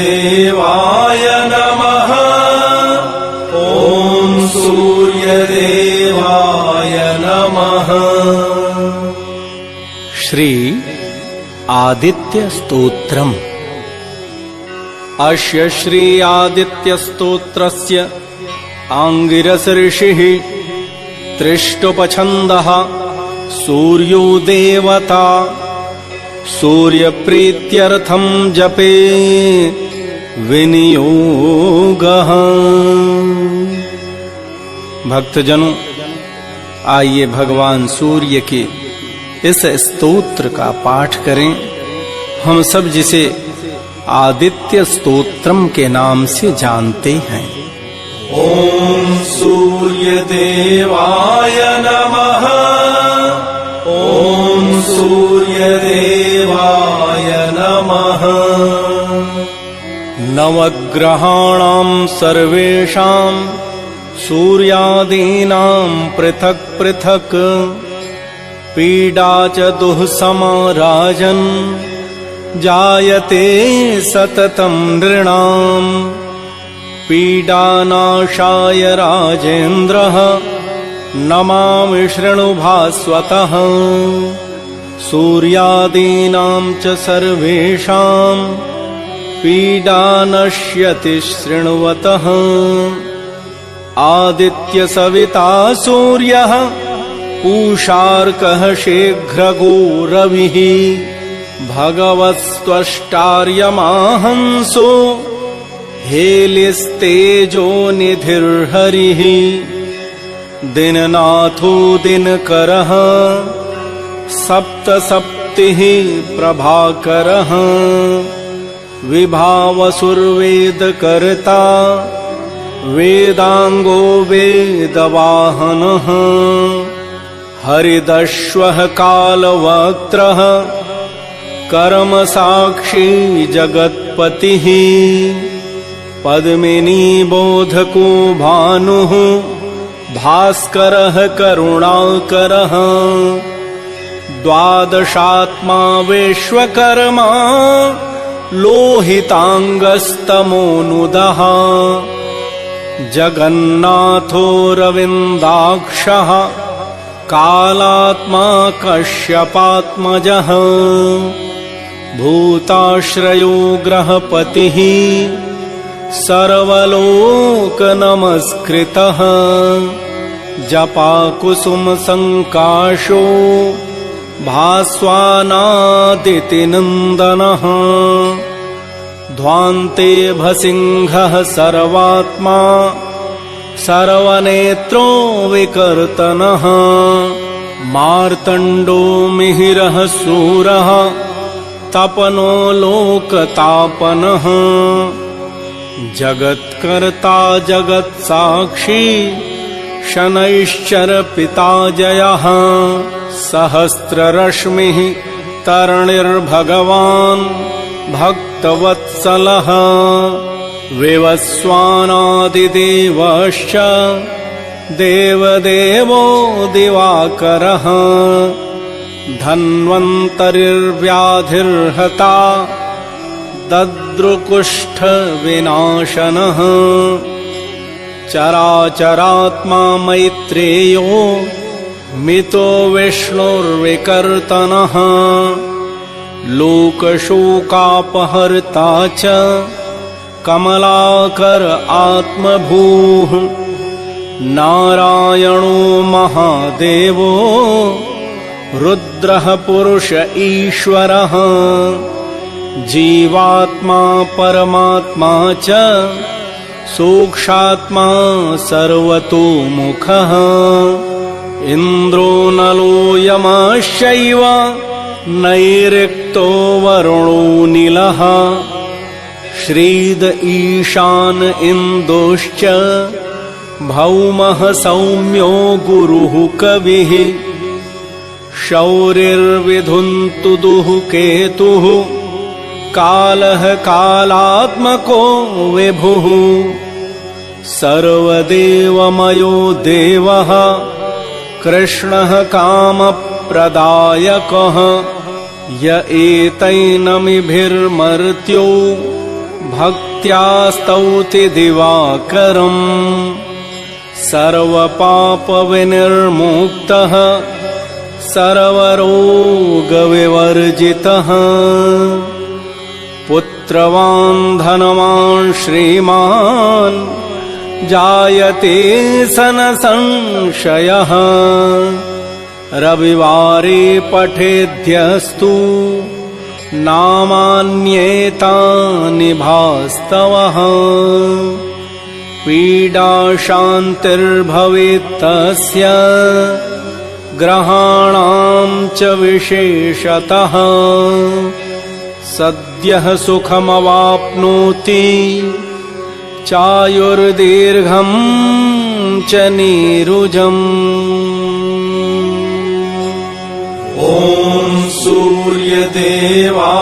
सूर्यदेवाय नमः। ॐ सूर्यदेवाय नमः। श्री आदित्य स्तोत्रम्। अस्य श्री आदित्य स्तोत्रस्य आङ्गिरस ऋषिः त्रिष्टुपछन्दः सूर्यो देवता। सूर्यप्रीत्यर्थं जपे विनियोगः। भक्तजनों, आइए भगवान सूर्य के इस स्तोत्र का पाठ करें। हम सब जिसे आदित्य स्तोत्रम के नाम से जानते हैं। ॐ सूर्यदेवाय नमः। ॐ सूर्यदेवाय नमः। नवग्रहाणां सर्वेषां सूर्यादीनां पृथक् पृथक् पीडा च दुःसमा राजन् जायते सततं नृणाम्। पीडानाशाय राजेन्द्रः नमामि शृणु भास्वतः। सूर्यादीनां च सर्वेषां पीडा नश्यति शृण्वतः। आदित्य सविता सूर्यः पूषार्कः शीघ्रगो रविः। भगवत्स्त्वष्टार्यमाहंसो हेलिस्तेजो निधिर्हरिः। दिननाथो दिनकरः सप्तसप्तिः प्रभाकरः। विभावसुर्वेदकर्ता वेदांगो वेदवाहनः। हरिदश्वः कालवक्त्रः कर्मसाक्षी जगत्पतिः। पद्मिनी बोधको भानुः भास्करः करुणाकरः। द्वादशात्मा विश्वकर्मा लोहितांगस्तमोनुदः। जगन्नाथो रविन्दाक्षः कालात्मा कश्यपात्मजः। भूताश्रयो ग्रहपतिः सर्वलोकनमस्कृतः। जपाकुसुमसङ्काशो भास्वानादितिनन्दनः। ध्वान्ते भसिंहः सर्वात्मा सर्वनेत्रो विकर्तनः। मार्तण्डो मिहिरः सूरः तपनो लोकतापनः। जगत्कर्ता जगत्साक्षी शनैश्चरपिताजयः। सहस्ररश्मिः तरणिर्भगवान् भक्तवत्सलः। विवस्वानादिदेवश्च देवदेवो दिवाकरः। धन्वन्तरिर्व्याधिर्हता दद्रुकुष्ठविनाशनः। चराचरात्मा मैत्रेयो मितो विष्णुर्विकर्तनः। लोकशोकापहर्ता च कमलाकर आत्मभूः। नारायणो महादेवो रुद्रः पुरुष ईश्वरः। जीवात्मा परमात्मा च सूक्ष्मात्मा सर्वतोमुखः। इन्द्रो नलो यमश्चैव नैऋक्तो वरुणो नीलः। श्रीद ईशान इन्दोश्च भौमः सौम्यो गुरुः कविः। शौरिर्विधुन्तुदुः केतुः कालः कालात्मको विभुः। सर्वदेवमयो देवः कृष्णः कामप्रदायकः। य एतैनमिभिर्मर्त्यो भक्त्या स्तौति दिवाकरम् सर्वपापविनिर्मुक्तः सर्वरोगविवर्जितः पुत्रवान् धनवान् श्रीमान् जायते सनसंशयः रविवारे पठेद्यस्तु नामान्येतानि भास्तवः पीडाशान्तिर्भवेत् तस्य ग्रहाणां च विशेषतः सद्यः सुखमवाप्नोति चायुर्दीर्घं च नीरुजम्। ॐ सूर्यदेवा